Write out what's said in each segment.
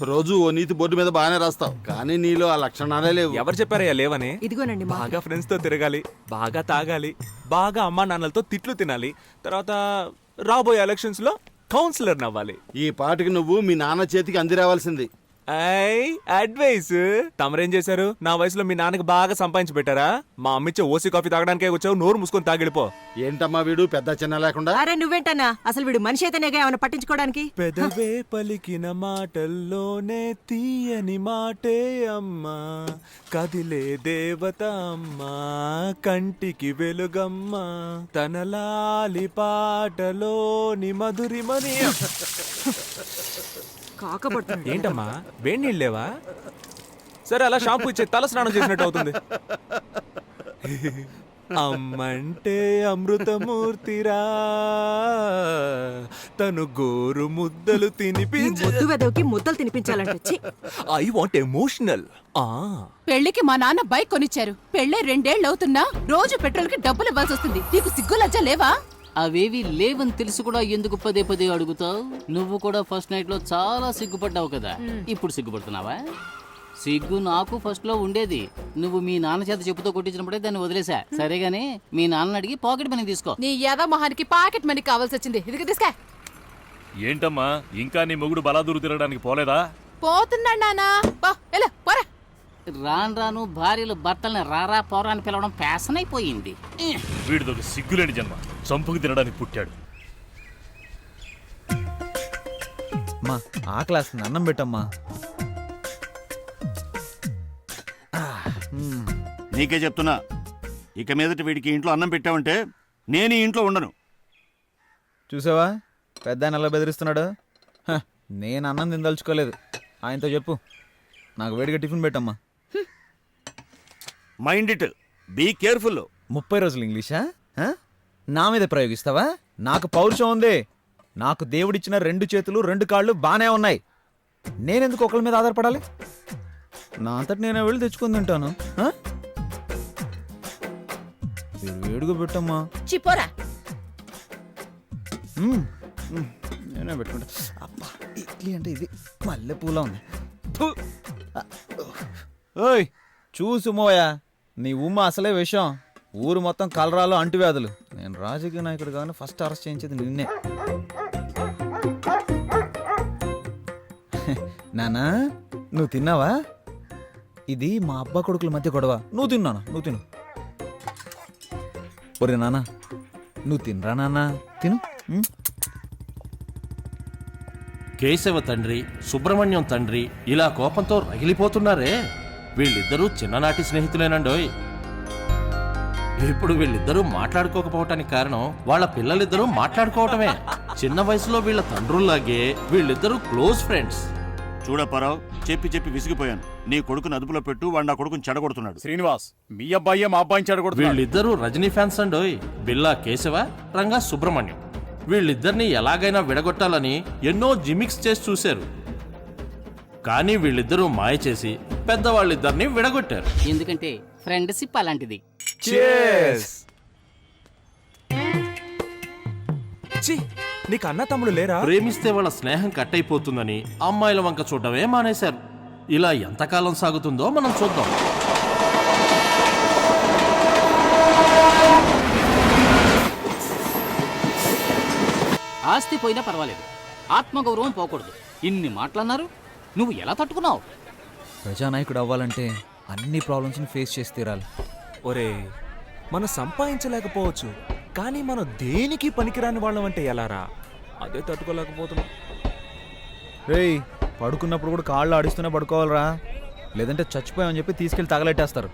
రోజు ఓ నీతి బోర్డు మీద బాగానే రాస్తావు, కానీ నీలో ఆ లక్షణాలే లేవు. ఎవరు చెప్పారయ్యా లేవని? ఇదిగోనండి బాగా ఫ్రెండ్స్ తో తిరగాలి, బాగా తాగాలి, బాగా అమ్మా నాన్నలతో తిట్లు తినాలి, తర్వాత రాబోయే ఎలక్షన్స్ లో కౌన్సిలర్ నవ్వాలి. ఈ పాటికి నువ్వు మీ నాన్న చేతికి అంది రావాల్సింది. అడ్వైస్ తమరేం చేశారు? నా వయసులో మీ నాన్నకి బాగా సంపాదించి పెట్టారా? మా అమ్మిచ్చే ఓసీ కాఫీ తాగడానికే వచ్చావు, నోరు మూసుకొని తాగిడిపో. ఏంటమ్మా వీడు పెద్ద చిన్న లేకుండా? అరే నువ్వేంటన్నా, అసలు వీడు మనిషి అయితేనేగా ఏమైనా పట్టించుకోవడానికి? పెదవే పలికిన మాటల్లోనే తీయని మాటే అమ్మా, కదిలే దేవత అమ్మా, కంటికి వెలుగమ్మా, తన లాలి పాటలోని మధురిమని. కాకపడుతుంది ఏంటమ్మా వేడి నీళ్ళు లేవా? సరే అలా షాంపూ ఇచ్చే, తల స్నానం చేసినట్టు అవుతుంది. అమ్మంటే అమృతమూర్తిరా, తను గోరు ముద్దలు ముద్దు వెదవికి ముద్దలు తినిపించాలంటే ఐ వాంట్ ఎమోషనల్. పెళ్లికి మా నాన్న బైక్ కొనిచ్చారు. పెళ్ళే 2 ఏళ్ళు అవుతున్నా రోజు పెట్రోల్ కి డబ్బులు ఇవ్వాల్సి వస్తుంది. నీకు సిగ్గు లజ్జ లేవా? అవేవి లేవని తెలిసి కూడా ఎందుకు పదే పదే అడుగుతావు? నువ్వు కూడా ఫస్ట్ నైట్ లో చాలా సిగ్గుపడ్డావు కదా, ఇప్పుడు సిగ్గుపడుతున్నావా? సిగ్గు నాకు ఫస్ట్ లో ఉండేది. నువ్వు మీ నాన్న చేత చెప్పుతో కొట్టించినప్పుడే దాన్ని వదిలేసా. సరేగాని మీ నాన్న అడిగి పాకెట్ మనీ తీసుకో. నీ యాద మొహానికి పాకెట్ మనీ కావాల్సి వచ్చింది. ఇది తీసుకా. ఏంటమ్మా ఇంకా నీ మొగుడు బలాదూరు తిరగడానికి పోలేదా? పోతున్నాడు నానా. పోరా. రాను రాను భార్యలు భర్తల్ని రారా పోరా అని పిలవడం ఫ్యాషన్ అయిపోయింది. వీడిదొక సిగ్గులేని జన్మ, చంపుకు తినడానికి పుట్టాడు. మా ఆ క్లాస్ అన్నం పెట్టమ్మా. నీకే చెప్తున్నా, ఇక మీదట వీడికి ఇంట్లో అన్నం పెట్టావంటే నేను ఈ ఇంట్లో ఉండను. చూసావా పెద్ద ఆయన ఎలా బెదిరిస్తున్నాడు? నేను అన్నం తినదలుచుకోలేదు. ఆయనతో చెప్పు నాకు వేడిగా టిఫిన్ పెట్టమ్మా. Mind it, be careful. 30 రోజులు ఇంగ్లీషా? నా మీద ప్రయోగిస్తావా? నాకు పౌరుషం ఉంది. నాకు దేవుడిచ్చిన 2 చేతులు 2 కాళ్ళు బానే ఉన్నాయి. నేనెందుకు ఒకళ్ళ మీద ఆధారపడాలి? నా అంతటి నేను వెళ్ళి తెచ్చుకొని తింటాను. వేడిగా పెట్టమ్మా. చిపోరా. నేనే పెట్టుకుంటా. అబ్బా ఇడ్లీ అంటే ఇది మల్లెపూలా ఉంది. ఓయ్ చూసు మోయా, నీ ఉమ్మ అసలే విషయం. ఊరు మొత్తం కలరాలు అంటువ్యాధులు. నేను రాజకీయ నాయకుడు కానీ ఫస్ట్ అరెస్ట్ చేయించేది నిన్నే. నానా నువ్వు తిన్నావా? ఇది మా అబ్బా కొడుకుల మధ్య గొడవ. నువ్వు తిన్నాను, నువ్వు తిను. ఒరే నాన్న నువ్వు తినరా నాన్న, తిను. కేశవ తండ్రి, సుబ్రహ్మణ్యం తండ్రి ఇలా కోపంతో రగిలిపోతున్నారే. వీళ్ళిద్దరూ చిన్ననాటి స్నేహితులేనండోయ్. ఇప్పుడు వీళ్ళిద్దరూ మాట్లాడుకోకపోవటానికి కారణం వాళ్ళ పిల్లలిద్దరూ మాట్లాడుకోవటమే. చిన్న వయసులో వీళ్ళ తండ్రుల్లాగే వీళ్ళిద్దరూ క్లోజ్ ఫ్రెండ్స్. చూడప్పారావు, చెప్పి చెప్పి విసిగిపోయాను. నీ కొడుకుని అదుపులో పెట్టు, వాడు నా కొడుకుని చెడగొడుతున్నాడు. శ్రీనివాస్, మీ అబ్బాయి మా అబ్బాయిని చెడగొడుతున్నాడు. వీళ్ళిద్దరూ రజనీ ఫ్యాన్స్ అండోయ్. బిల్లా కేశవ, రంగా సుబ్రహ్మణ్యం. వీళ్ళిద్దరిని ఎలాగైనా విడగొట్టాలని ఎన్నో జిమిక్స్ చేసి చూశారు. కానీ వీళ్ళిద్దరూ మాయ చేసి పెద్దవాళ్ళిద్దరిని విడగొట్టారు. ఎందుకంటే ఫ్రెండ్షిప్ అలాంటిది. నీకు అన్న తమ్ముడు లేరా? ప్రేమిస్తే వాళ్ళ స్నేహం కట్ అయిపోతుందని అమ్మాయిల వంక చూడటమే మానేశారు. ఇలా ఎంతకాలం సాగుతుందో మనం చూద్దాం. ఆస్తి పోయినా పర్వాలేదు, ఆత్మగౌరవం పోకూడదు. ఇన్ని మాటలన్నారు, నువ్వు ఎలా తట్టుకున్నావు? ప్రజానాయకుడు అవ్వాలంటే అన్ని ప్రాబ్లమ్స్ని ఫేస్ చేసి తీరాలి. ఒరే మనం సంపాదించలేకపోవచ్చు, కానీ మనం దేనికి పనికిరాని వాళ్ళం అంటే ఎలారా? అదే తట్టుకోలేకపోతున్నాం. రేయ్ పడుకున్నప్పుడు కూడా కాళ్ళు ఆడిస్తూనే పడుకోవాలరా, లేదంటే చచ్చిపోయామని చెప్పి తీసుకెళ్ళి తగలెట్టేస్తారు.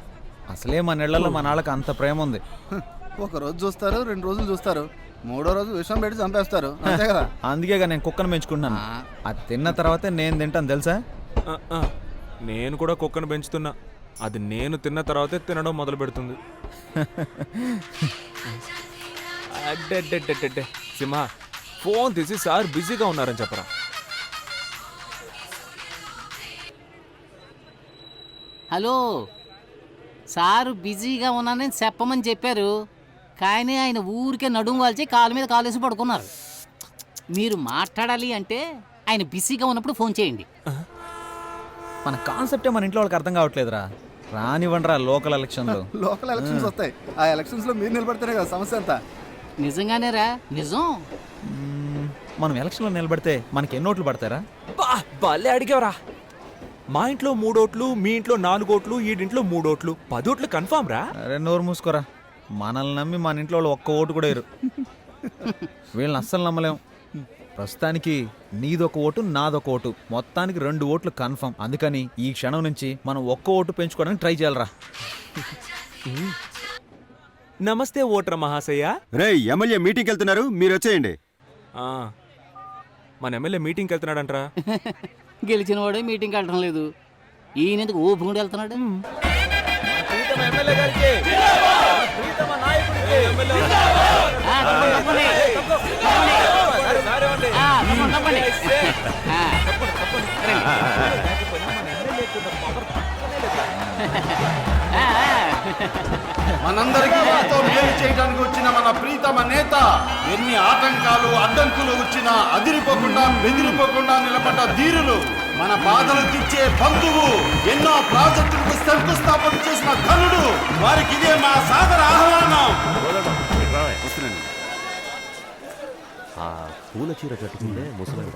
అసలే మన నెలల్లో మన వాళ్ళకి అంత ప్రేమ ఉంది. ఒక రోజు చూస్తారు, 2 రోజులు చూస్తారు, 3వ రోజు విషం పెట్టి చంపేస్తారు, అంతే కదా. అందుకేగా నేను కుక్కను పెంచుకుంటున్నాను. అది తిన్న తర్వాతే నేను తింటాను తెలుసా. నేను కూడా కుక్కను పెంచుతున్నా. అది నేను తిన్న తర్వాతే తినడం మొదలు పెడుతుంది. సింహ ఫోన్ తీసి సార్ బిజీగా ఉన్నారని చెప్పరా. హలో సారు బిజీగా ఉన్నానని చెప్పమని చెప్పారు, కానీ ఆయన ఊరికే నడుము వాల్చి కాలు మీద కాలేసి పడుకున్నారు. మీరు మాట్లాడాలి అంటే ఆయన బిజీగా ఉన్నప్పుడు ఫోన్ చేయండి. మన కాన్సెప్టే మన ఇంట్లో వాళ్ళకి అర్థం కావట్లేదురా. రానివ్వండిరా లోకల్ ఎలక్షన్లు. లోకల్ ఎలక్షన్స్ వస్తాయి. ఆ ఎలక్షన్స్ లో మీరు నిలబడితేనే కదా సమస్య అంతా. నిజంగానేరా నిజం. మనం ఎలక్షన్లో నిలబడితే మనకి ఎన్ని ఓట్లు పడతారా? భలే అడిగావరా. మా ఇంట్లో 3 ఓట్లు, మీ ఇంట్లో 4 ఓట్లు, ఈడింట్లో 3 ఓట్లు, 10 ఓట్లు కన్ఫామ్ రా. అరే నోరు మూసుకోరా. మనల్ని నమ్మి మన ఇంట్లో వాళ్ళు ఒక్క ఓటు కూడా వేయరు. వీళ్ళని అస్సలు నమ్మలేం. ప్రస్తుతానికి నీదొక ఓటు, నాదొక ఓటు, మొత్తానికి 2 ఓట్లు కన్ఫర్మ్. అందుకని ఈ క్షణం నుంచి మనం ఒక్క ఓటు పెంచుకోవడానికి ట్రై చేయాలరా. నమస్తే ఓటర్ మహాశయ. రే ఎమ్మెల్యే మీటింగ్కి వెళ్తున్నారు, మీరు వచ్చేయండి. ఆ, మన ఎమ్మెల్యే మీటింగ్కి వెళ్తున్నాడంట్రా. గెలిచిన వాడే మీటింగ్కి వెళ్ళడం లేదు. ఈయన ఎందుకు ఊపుకుంటూ వెళ్తున్నాడు? ఆ, తప్పండి, తప్పండి. ఆ, తప్పండి, తప్పండి. ఆ, ఆ, ఆ. మనందరికీ ఎంతో మేలు చేయడానికి వచ్చిన మన ప్రీతమ నేత ఎన్ని ఆటంకాలు అడ్డంకులు వచ్చినా అదిరిపోకుండా బెదిరిపోకుండా నిలబడ్డ ధీరులు, మన బాధలు తీర్చే బంధువు, ఎన్నో ప్రాజెక్టులకు శంకుస్థాపన చేసిన ధనుడు, వారికి ఇదే మా సాదర ఆహ్వానం. ఆ పూల చీర కట్టుకుంటే ముసలావిడ,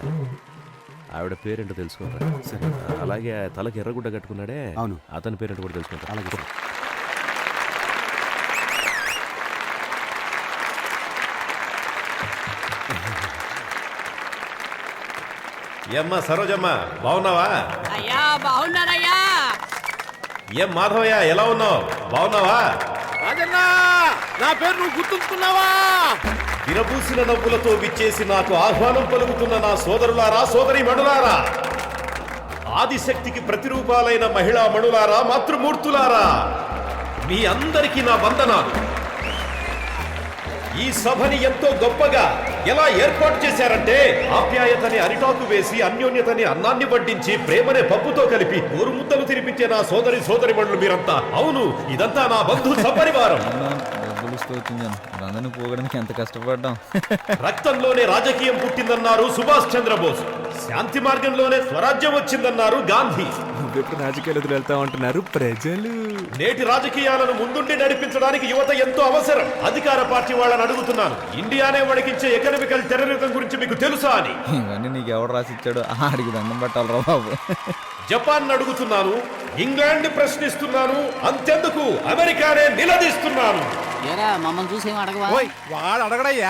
ఆవిడ పేరేంటో తెలుసుకుంటా. సరే, అలాగే తలకి ఎర్రగుడ్డ కట్టుకున్నాడే, అవును, అతని పేరేంటో కూడా తెలుసుకుంటా. అలాగే ఏమ్మా సరోజమ్మ, బాగున్నావా? అయ్యా బాగున్నానయ్యా. ఏం మాధవయ్య, ఎలా ఉన్నావు? బాగున్నావా? రాజన్న, నా పేరు నువ్వు గుర్తుంచుకున్నావా? విరబూసిన నవ్వులతో విచ్చేసి నాకు ఆహ్వానం పలుకుతున్న నా సోదరులారా, సోదరి మణులారా, ఆదిశక్తికి ప్రతిరూపాలైన మహిళా మణులారా, మాతృమూర్తులారా, మీ అందరికీ నా వందనాలు. ఈ సభని ఎంతో గొప్పగా ఎలా ఏర్పాటు చేశారంటే, ఆప్యాయతని అరిటాకు వేసి, అన్యోన్యతని అన్నాన్ని వడ్డించి, ప్రేమనే పప్పుతో కలిపి ఊరు ముద్దలు తినిపించే నా సోదరి సోదరిమణులు మీరంతా. అవును, ఇదంతా నా బంధు సపరివారం. అందరిని పోగడానికి ఎంత కష్టపడ్డాం. రక్తంలోనే రాజకీయం పుట్టిందన్నారు సుభాష్ చంద్రబోస్, శాంతి మార్గంలోనే స్వరాజ్యం వచ్చిందన్నారు గాంధీ. నువ్వెప్పుడు రాజకీయాలకు వెళ్తామంటున్నారు ప్రజలు. నేటి రాజకీయాలను ముందుండి నడిపించడానికి యువత ఎంతో అవసరం. అధికార పార్టీ వాళ్ళని అడుగుతున్నాను, ఇండియానే వణికించే ఎకనామికల్ టెర్రరిజం గురించి మీకు తెలుసా అని. ఇవన్నీ నీకు ఎవడు రాసిచ్చాడు? ఆడికి దండం పెట్టాలరా బాబు. జపాన్ అడుగుతున్నాను, ఇంగ్లాండ్ ప్రశ్నిస్తున్నాను, అంతెందుకు అమెరికానే నిలదీస్తున్నాను. ఏరా మమ్మల్ని చూసి ఏం అడగవా? వాడు అడగడయ్యా.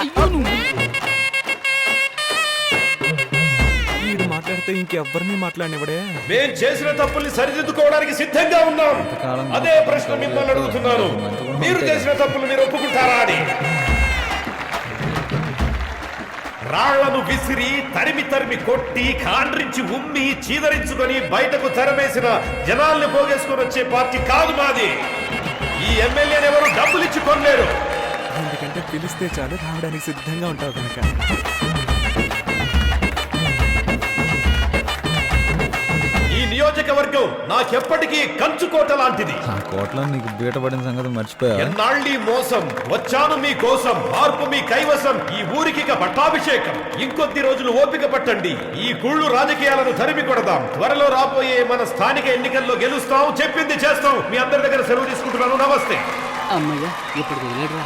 వీడు మాట్లాడితే ఇంకెవ్వరిని మాట్లాడినవడే. మేం చేసిన తప్పుల్ని సరిదిద్దుకోవడానికి సిద్ధంగా ఉన్నాం. అదే ప్రశ్న మిమ్మల్ని అడుగుతున్నాను, మీరు చేసిన తప్పులు మీరు ఒప్పుకుంటారా అని. రాళ్లను విసిరి, తరిమి తరిమి కొట్టి, కాండ్రించి ఉమ్మి, చీదరించుకొని బయటకు తెరమేసిన జనాల్ని పోగేసుకొని వచ్చే పార్టీ కాదు మాది. ఈ ఎమ్మెల్యేని ఎవరు డబ్బులిచ్చి కొనలేరు. ఎందుకంటే పిలిస్తే చాలు రావడానికి సిద్ధంగా ఉంటావు కనుక. ఈ నియోజకవర్గం నాకెప్పటికీ కంచుకోట లాంటిది. ఆ కోట్లో నీకు బీటపడిన సంగతి మర్చిపోయా. ఎన్నాళ్ళీ మోసం, వచ్చాను మీ కోసం, మార్పు మీ కైవసం, ఈ ఊరికి పట్టాభిషేకం. ఇంకొద్ది రోజులు ఓపిక పట్టండి, ఈ కుళ్ళు రాజకీయాలను తరిమి కొడదాం. త్వరలో రాబోయే మన స్థానిక ఎన్నికల్లో గెలుస్తాం, చెప్పింది చేస్తాం. మీ అందరి దగ్గర సెలవు తీసుకుంటున్నాను. నమస్తే. అమ్మయ్య, ఇప్పుడు వదిలేడురా.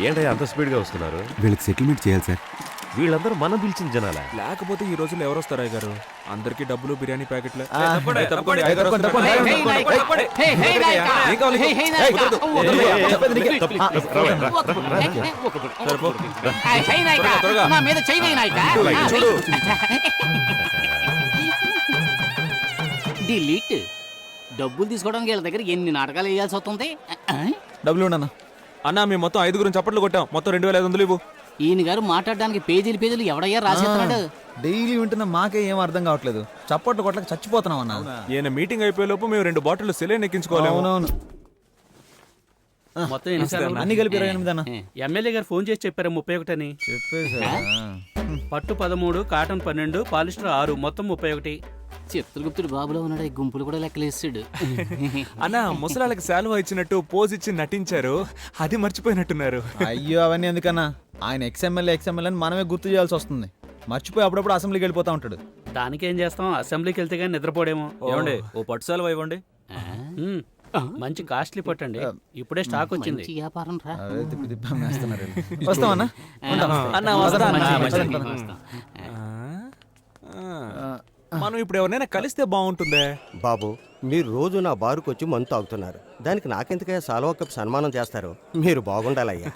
ఏంటయ్యా అంత స్పీడ్గా వస్తున్నారు? వీళ్ళకి సెటిల్మెంట్ చేయాలి సార్. వీళ్ళందరూ మనం పిలిచిన జనాలా? లేకపోతే ఈ రోజుల్లో ఎవరు వస్తారు అయ్య గారు? అందరికి డబ్బులు, బిర్యానీ ప్యాకెట్లు. హే, హే నాయకా! హే, హే నాయకా! హే నాయకా! నా మీద చెయ్యి వేయి నాయకా! డిలీట్. డబ్బులు తీసుకోవడానికి వీళ్ళ దగ్గర ఎన్ని నాటకాలు వేయాల్సి వస్తుంది. డబ్బులు ఉండన్నా. అన్నా మేము మొత్తం 5 చప్పట్లు కొట్టాం. మొత్తం 2500 ఇవ్వు. ఈయన గారు మాట్లాడడానికి పేజీలు ఎవడయ్యా రాసేస్తున్నాడు? డైలీ వింటున్న మాకే ఏం అర్థం కావట్లేదు. చప్పట్లు కొట్లకి చచ్చిపోతున్నాం అన్న. ఈయన మీటింగ్ అయిపోయే లోపు మేము 2 బాటిల్ సెలైన్ ఎక్కించుకోవాలి. అవునవును. మొత్తం అన్ని కలిపి 28 అన్న. ఎమ్మెల్యే గారు ఫోన్ చేసి చెప్పారు 31 అని. చెప్పేసా? పట్టు 13, కాటన్ 12, పాలిస్టర్ 6, మొత్తం 31. చిత్రగుప్తుడు బాబులో ఉన్నాడు. ఈ గుంపులు కూడా లెక్కలేసాడు. అన్న ముసలాళ్ళకి శాలువా ఇచ్చినట్టు పోజ్ ఇచ్చి నటించారు, అది మర్చిపోయినట్టున్నారు. అయ్యో అవన్నీ ఎందుకన్నా, ఆయన ఎక్స్ఎమ్మెల్యే అని మనమే గుర్తు చేయాల్సి వస్తుంది. మర్చిపోయి అప్పుడప్పుడు అసెంబ్లీకి వెళ్ళిపోతా ఉంటాడు. దానికేం చేస్తాం, అసెంబ్లీకి వెళ్తే కానీ నిద్రపోడేమో. ఏమండి ఓ పట్టుసాలు ఇవ్వండి. మ్మ్. మంచి కాస్ట్లీ పట్టండి, ఇప్పుడే స్టాక్ వచ్చింది. మంచి వ్యాపారం రా. అవే తిప్పి తిప్పి అమ్మేస్తున్నారు వీళ్ళు. వస్తామన్నా అన్న వస్తా అన్న. మంచిది, మంచిది. వస్తా. మనం ఇప్పుడు ఎవరినైనా కలిస్తే బాగుంటుందే. బాబు, మీరు రోజు నా బారుకు వచ్చి మందు తాగుతున్నారు. దానికి నాకెందుకయ్యా సాల్వా కప్ సన్మానం చేస్తారు? మీరు బాగుండాలయ్యా.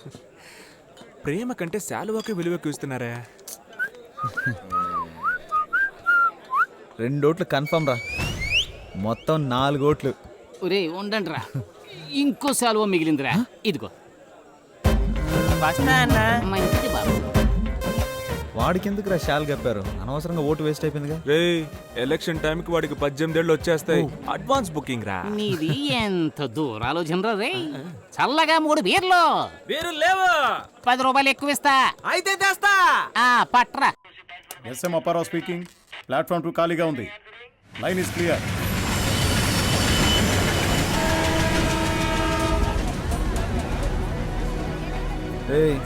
ప్రేమ కంటే శాలువాకే విలువ ఇస్తున్నారే. 2 ఓట్లు కన్ఫర్మ్ రా, మొత్తం 4 ఓట్లు. ఒరే ఉండండి రా, ఇంకో శాలువా మిగిలిందిరా, ఇదిగో. మంచిది బాబు. వాడికి ఎందుకు రా షాల్ కప్పారు? అనవసరంగా ఓటు వేస్ట్ అయిపోయిందిగా. రే ఎలక్షన్ టైంకి వాడికి 18 ఏళ్ళు వచ్చేస్తాయి. అడ్వాన్స్ బుకింగ్ రా. నీది ఎంత దూరాలోచనరా రే. చల్లగా 3 బీర్లు. వేరు లేవా? 10 రూపాయలు ఎక్కువ ఇస్తా. అయితే తెస్తా. పట్రా. S M Apparao speaking. ప్లాట్ఫామ్ 2 ఖాళీగా ఉంది. Line is clear. రేయ్,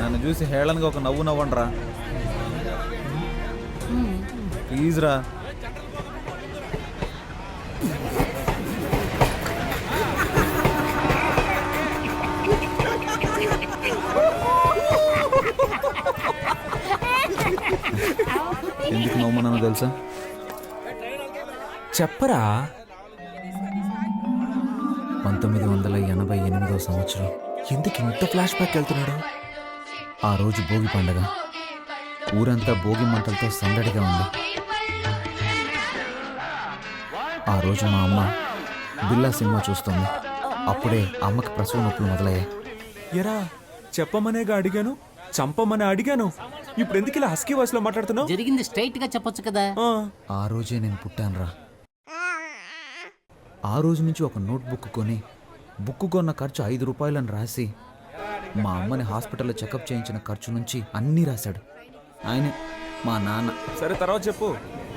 నన్ను చూసి హేళనగా ఒక నవ్వు నవ్వండి రా ప్లీజ్ రా. ఎందుకు నవ్వుమన్నానో తెలుసా? చెప్పరా. 1988వ సంవత్సరం. ఎందుకు ఇంత ఫ్లాష్ బ్యాక్ వెళ్తున్నాడు? ఆ రోజు భోగి పండగ. ఊరంతా భోగి మంటలతో సందడిగా ఉంది. ఆ రోజు మా అమ్మ బిల్లా సినిమా చూస్తుంది. అప్పుడే అమ్మకి ప్రసవ నొప్పులు మొదలయ్యాయి. ఎరా చెప్పమనేగా అడిగాను, చంపమని అడిగాను. ఇప్పుడు ఎందుకు ఇలా హస్కీ వాయిస్ లో మాట్లాడుతున్నావు? జరిగింది స్ట్రైట్ గా చెప్పొచ్చు కదా. ఆ రోజే నేను పుట్టానురా. ఆ రోజు నుంచి ఒక నోట్బుక్ కొని బుక్ కొన్న ఖర్చు 5 రూపాయలని రాసి మా అమ్మని హాస్పిటల్లో చెకప్ చేయించిన ఖర్చు నుంచి అన్నీ రాశాడు ఆయనే, మా నాన్న. సరే తర్వాత చెప్పు.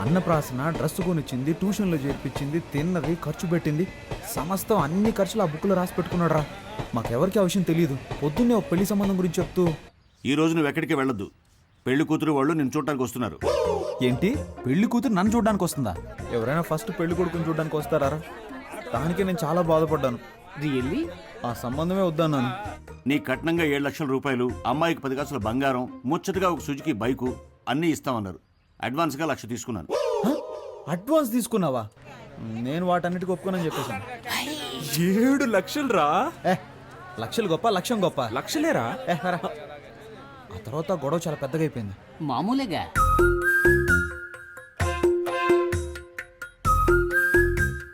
అన్నప్రాసన, డ్రెస్ కొనిచ్చింది, ట్యూషన్లో చేర్పించింది, తిన్నది, ఖర్చు పెట్టింది, సమస్తం అన్ని ఖర్చులు ఆ బుక్లో రాసి పెట్టుకున్నాడు రా. మాకెవరికి ఆ విషయం తెలియదు. పొద్దున్నే ఒక పెళ్లి సంబంధం గురించి చెప్తూ, ఈ రోజు నువ్వు ఎక్కడికి వెళ్ళొద్దు, పెళ్లి కూతురు వాళ్ళు నిన్ను చూడటానికి వస్తున్నారు. ఏంటి పెళ్లి కూతురు నన్ను చూడడానికి వస్తుందా? ఎవరైనా ఫస్ట్ పెళ్లి కొడుకుని చూడడానికి వస్తారా? దానికే నేను చాలా బాధపడ్డాను. రియల్లీ? ఆ సంబంధమే వద్దన్నాను. నీ కట్నంగా 7 లక్షల రూపాయలు, అమ్మాయికి 10 కాసుల బంగారం, ముచ్చటగా ఒక సుజుకి బైకు అన్నీ ఇస్తామన్నారు. అడ్వాన్స్గా 1,00,000 తీసుకున్నాను. అడ్వాన్స్ తీసుకున్నావా? నేను వాటన్నిటికీ ఒప్పుకోనని చెప్పేశాను. 7 లక్షలు రా. లక్షలు గొప్ప, లక్ష్యం గొప్ప. లక్షలేరా? ఆ తర్వాత గొడవ చాలా పెద్దగా అయిపోయింది. మామూలుగా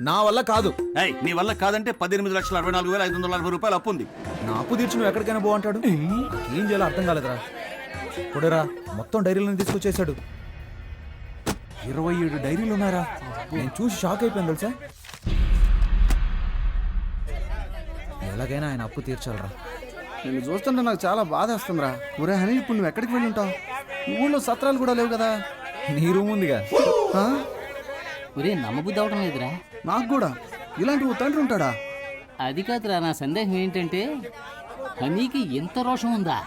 నా వల్ల కాదు. నీ వల్ల కాదంటే 18,64,540 రూపాయలు అప్పు ఉంది. నా అప్పు తీర్చి నువ్వు ఎక్కడికైనా బాగుంటాడు. ఏం చేయాలో అర్థం కాలేదురా. పొడేరా మొత్తం డైరీలను తీసుకొచ్చేసాడు. 27 డైరీలు ఉన్నారా? నేను చూసి షాక్ అయిపోయాను తెలుసా. ఎలాగైనా ఆయన అప్పు తీర్చాలరా. నేను చూస్తుంటే నాకు చాలా బాధ వస్తుందిరా. ఒరే హనీ, ఇప్పుడు నువ్వు ఎక్కడికి వెళ్ళి ఉంటావు? ఊళ్ళో సత్రాలు కూడా లేవు కదా. నీ రూమ్ ఉందిగా. ఒరే నమ్మబుద్ధి అవడం లేదురా. నాకు కూడా ఇలాంటి ఓ తండ్రి ఉంటాడా? అది కాదురా, నా సందేహం ఏంటంటే హనీకి ఎంత రోషం ఉందా?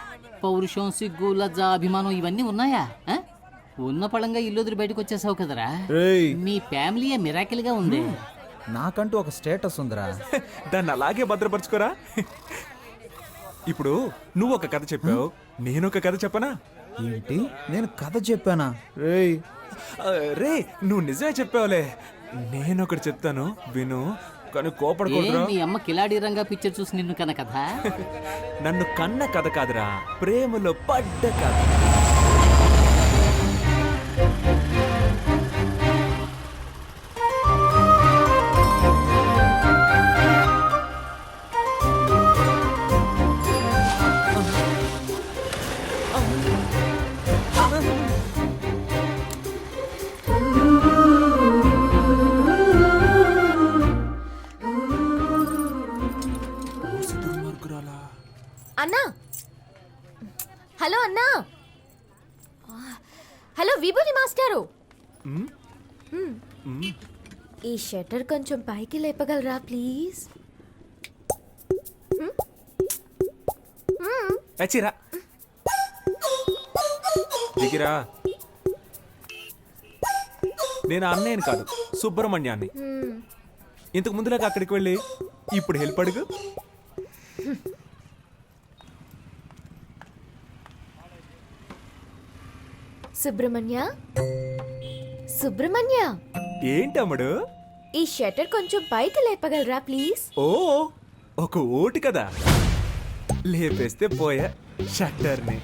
పౌరుషం, సిగ్గు, లజ్జ, అభిమానం ఇవన్నీ ఉన్నాయా? ఉన్న పళంగా ఇల్లు వదిలి బయటకు వచ్చేసావు కదరా. మీ ఫ్యామిలీ మిరాకిల్ గా ఉంది. నాకంటూ ఒక స్టేటస్ ఉందిరా. దాన్ని అలాగే భద్రపరచుకోరా. ఇప్పుడు నువ్వు ఒక కథ చెప్పావు, నేను ఒక కథ చెప్పనా? ఏంటి, నేను కథ చెప్పానా? రే నువ్వు నిజమే చెప్పావులే. నేను ఒకటి చెప్తాను విను, కానీ కోపడకూడదురా. మీ అమ్మ కిలాడి రంగా పిక్చర్ చూసి నిన్ను కన్న కథ. నన్ను కన్న కథ కాదురా, ప్రేమలో పడ్డ కథ. అన్నా, హలో అన్నా. హలో విభూతి మాస్టారు, ఈ షట్టర్ కొంచెం పైకి లేపగలరా ప్లీజ్? చచ్చిరా దిగిరా. నేను అన్నయ్యని కాదు, సుబ్రహ్మణ్యాన్ని. ఇంతకు ముందులాగా అక్కడికి వెళ్ళి ఇప్పుడు హెల్ప్ అడుగు. సుబ్రహ్మణ్య, సుబ్రహ్మణ్య, ఏంటమ్ముడు? ఈ షట్టర్ కొంచెం పైకి లేపగలరా ప్లీజ్? ఓ, ఒక ఓటు కదా, లేపేస్తే పోయా షట్టర్ని.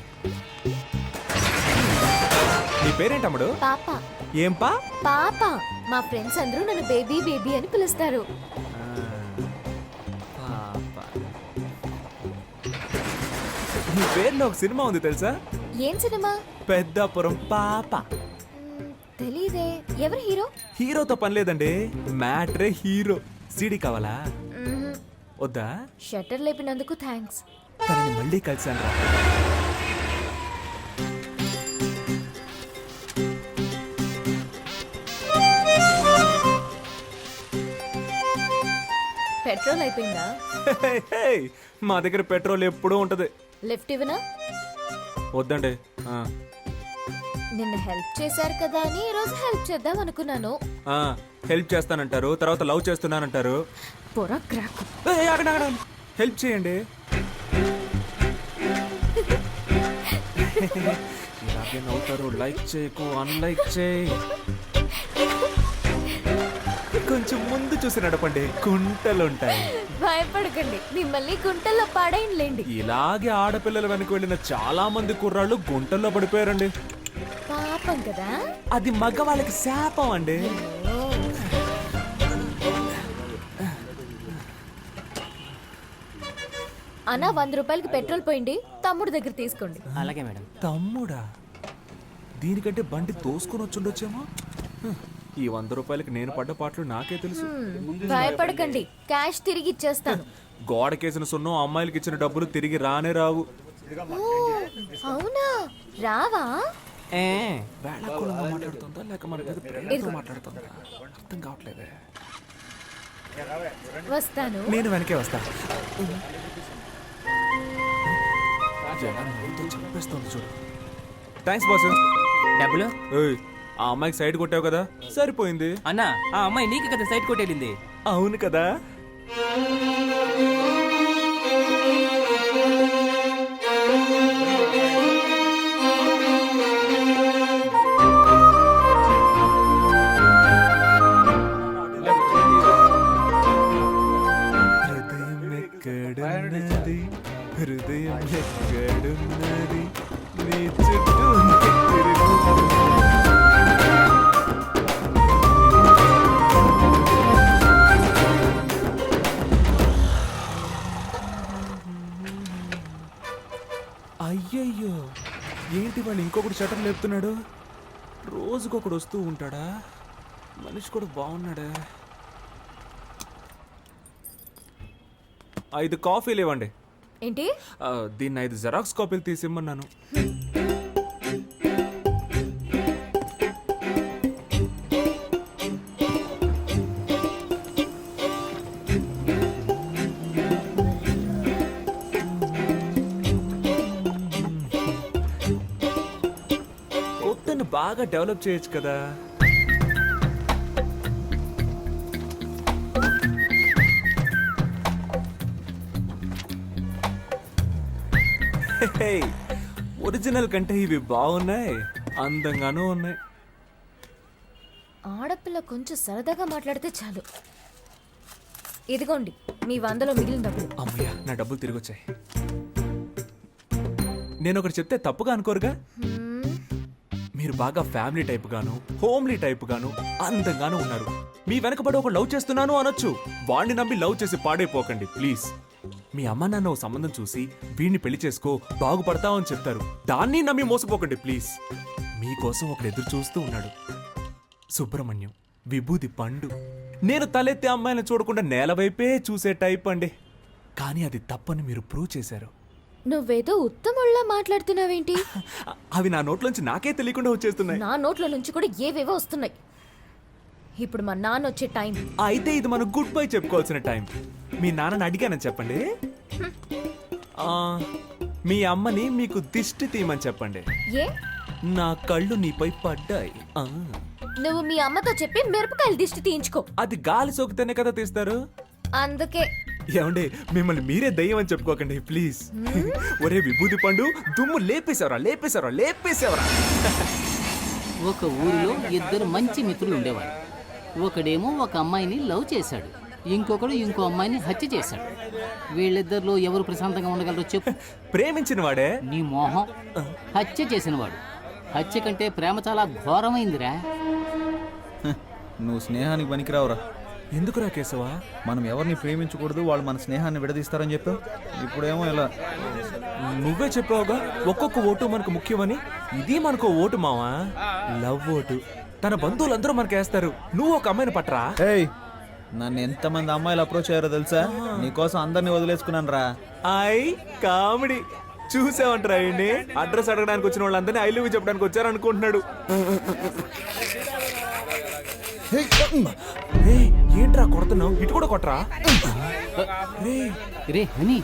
నీ పేరేంటమ్ముడు? పాప. ఏం పా? పాప. మా ఫ్రెండ్స్ అందరూ నన్ను బేబీ బేబీ అని పిలుస్తారు. నీ పేరులో ఒక సినిమా ఉంది తెలుసా? ఏం సినిమా? పెద్దాపురం పాప. తెలీదే. ఎవరు హీరో? హీరోతో పని లేదండి, మ్యాట్రే హీరో. సీడీ కావాలా? వద్దా? షట్టర్ లేపినందుకు థ్యాంక్స్. తనని మళ్ళీ కలిసాను రా. పెట్రోల్ అయిపోయిందా? మా దగ్గర పెట్రోల్ ఎప్పుడూ ఉంటది. లిఫ్ట్ ఇవ్వనా? వద్దండి. నిన్న హెల్ప్ చేశారు కదా అని ఈ రోజు హెల్ప్ చేద్దాం అనుకున్నాను. హెల్ప్ చేస్తానంటారు, తర్వాత లవ్ చేస్తున్నానంటారు. పొర క్రాక్. హెల్ప్ చేయండి. ఇలాగే నవ్వుతారు. లైక్ చేయకు, అన్లైక్ చేయి. కొంచెం ముందు చూసి నడపండి, కుంటలుంటాయి. భయపడకండి, మిమ్మల్ని గుంటల్లో పాడైంలేండి. ఇలాగే ఆడపిల్లల వెనక వెళ్ళిన చాలా మంది కుర్రాళ్ళు గుంటల్లో పడిపోయారండి. పాపం కదా. అది మగవాళ్ళకి శాపం అండి. అన్నా 100 రూపాయలకి పెట్రోల్ పోయింది, తమ్ముడు దగ్గర తీసుకోండి. అలాగే మేడం. తమ్ముడా? దీనికంటే బండి తోసుకొని వచ్చుండొచ్చేమో. ఈ 100 రూపాయలకి నేను పడ్డ పాటలు నాకే తెలుసు. భయపడకండి, క్యాష్ తిరిగి ఇచ్చేస్తాను. గోడకేసిన సున్నం అమ్మాయిలకి ఇచ్చిన డబ్బులు తిరిగి రానే రావు. అవునా? రావా? వేళాకుళంగా మాట్లాడుతుందా లేక మన మీద ప్రేమతో మాట్లాడుతుందా అర్థం కావట్లేదే. వస్తాను. నేను వెనకే వస్తా. చంపేస్తుంది చూడు. Thanks boss. డబ్బులు? ఆ అమ్మాయికి సైడ్ కొట్టావు కదా, సరిపోయింది. అన్నా, ఆ అమ్మాయి నీకు కదా సైడ్ కొట్టేళ్ళింది. అవును కదా. హృదయం ఎక్కడున్నది, నీ చుట్టూ అయ్యయ్యో, ఏంటి వాళ్ళు ఇంకొకటి షటర్ లేపుతున్నాడు? రోజుకొకడు వస్తూ ఉంటాడా? మనిషి కూడా బాగున్నాడా? 5 కాఫీలు ఇవ్వండి. ఏంటి? దీన్ని 5 జెరాక్స్ కాపీలు తీసిమ్మన్నాను. కొత్తను బాగా డెవలప్ చేయొచ్చు కదా. ఒరిజినల్ కంటే ఇవి బాగున్నాయి, అందంగానూ ఉన్నాయి. ఆడపిల్ల కొంచెం సరదాగా మాట్లాడితే చాలు. ఇదిగోండి మీ 100లో మిగిలిన డబ్బులు. అమ్మయ్య, నా డబ్బులు తిరిగి వచ్చాయి. నేను ఒకటి చెప్తే తప్పుగా అనుకోరుగా? మీరు బాగా ఫ్యామిలీ టైప్ గాను, హోమ్లీ టైప్ గాను, అందంగాను ఉన్నారు. మీ వెనకబడి ఒక లవ్ చేస్తున్నాను అనొచ్చు. వాణ్ణి నమ్మి లవ్ చేసి పాడైపోకండి ప్లీజ్. మీ అమ్మ నాన్న ఓ సంబంధం చూసి వీడిని పెళ్లి చేసుకో బాగుపడతావు అని చెప్తారు. దాన్ని నమ్మి మోసపోకండి ప్లీజ్. మీకోసం ఒకడు ఎదురు చూస్తూ ఉన్నాడు. సుబ్రహ్మణ్యం, విభూది పండు. నేను తలెత్తే అమ్మాయిని చూడకుండా నేల వైపే చూసే టైప్ అండి. కానీ అది తప్పని మీరు ప్రూవ్ చేశారు. నువ్వేదో ఉత్తముళ్ళ మాట్లాడుతున్నావేంటి? అవి నా నోట్లోంచి నాకే తెలియకుండా వచ్చేస్తున్నాయి. నా నోట్ల నుంచి కూడా ఏవేవో వస్తున్నాయి. ఇప్పుడు మా నాన్న వచ్చే టైం. అయితే ఇది మనం గుడ్ బై చెప్పుకోవాల్సిన టైం. మీ నాన్నని అడిగానని చెప్పండి. మీ అమ్మని మీకు దిష్టి తీయమని చెప్పండి. ఏ? నా కళ్ళు నీపై పడ్డాయి. నువ్వు మీ అమ్మతో చెప్పి మిరపకాయలు దిష్టి తీయించుకో. అది గాలి సోకితేనే కదా తీస్తారు. అందుకే ఏమండి మిమ్మల్ని మీరే దయ్యం అని చెప్పుకోకండి ప్లీజ్. ఒరే విభూతి పండు, దుమ్ము లేపేశావరా. ఒక ఊరిలో ఇద్దరు మంచి మిత్రులు ఉండేవారు. ఒకడేమో ఒక అమ్మాయిని లవ్ చేశాడు, ఇంకొకడు ఇంకో అమ్మాయిని హత్య చేశాడు. వీళ్ళిద్దరిలో ఎవరు ప్రశాంతంగా ఉండగలరో చెప్పు. ప్రేమించిన వాడే. నీ మోహం. హత్య చేసినవాడు. హత్య కంటే ప్రేమ చాలా ఘోరమైందిరా. నువ్వు స్నేహానికి పనికిరావురా. ఎందుకురా కేశవా? మనం ఎవరిని ప్రేమించకూడదు, వాళ్ళు మన స్నేహాన్ని విడదీస్తారని చెప్పావు. ఇప్పుడేమో ఇలా. నువ్వే చెప్పావుగా ఒక్కొక్క ఓటు మనకు ముఖ్యమని. ఇది మనకు ఓటు మావా, లవ్ ఓటు. తన బంధువులందరూ మనకేస్తారు. నువ్వు ఒక అమ్మాయిని పట్టరా. ఏయ్, నన్ను ఎంతమంది అమ్మాయిలు అప్రోచ్ అయ్యారో తెలుసా? నీకోసం అందరినీ వదిలేసుకున్నాను రా. కామెడీ చూసావంటరా. అండి అడ్రస్ అడగడానికి వచ్చిన వాళ్ళందరినీ ఐ లవ్ యూ చెప్పడానికి వచ్చారనుకుంటున్నాడు. ఏంట్రా కొడుతున్నావు? ఇటు కూడా కొట్టరా. రే హనీ,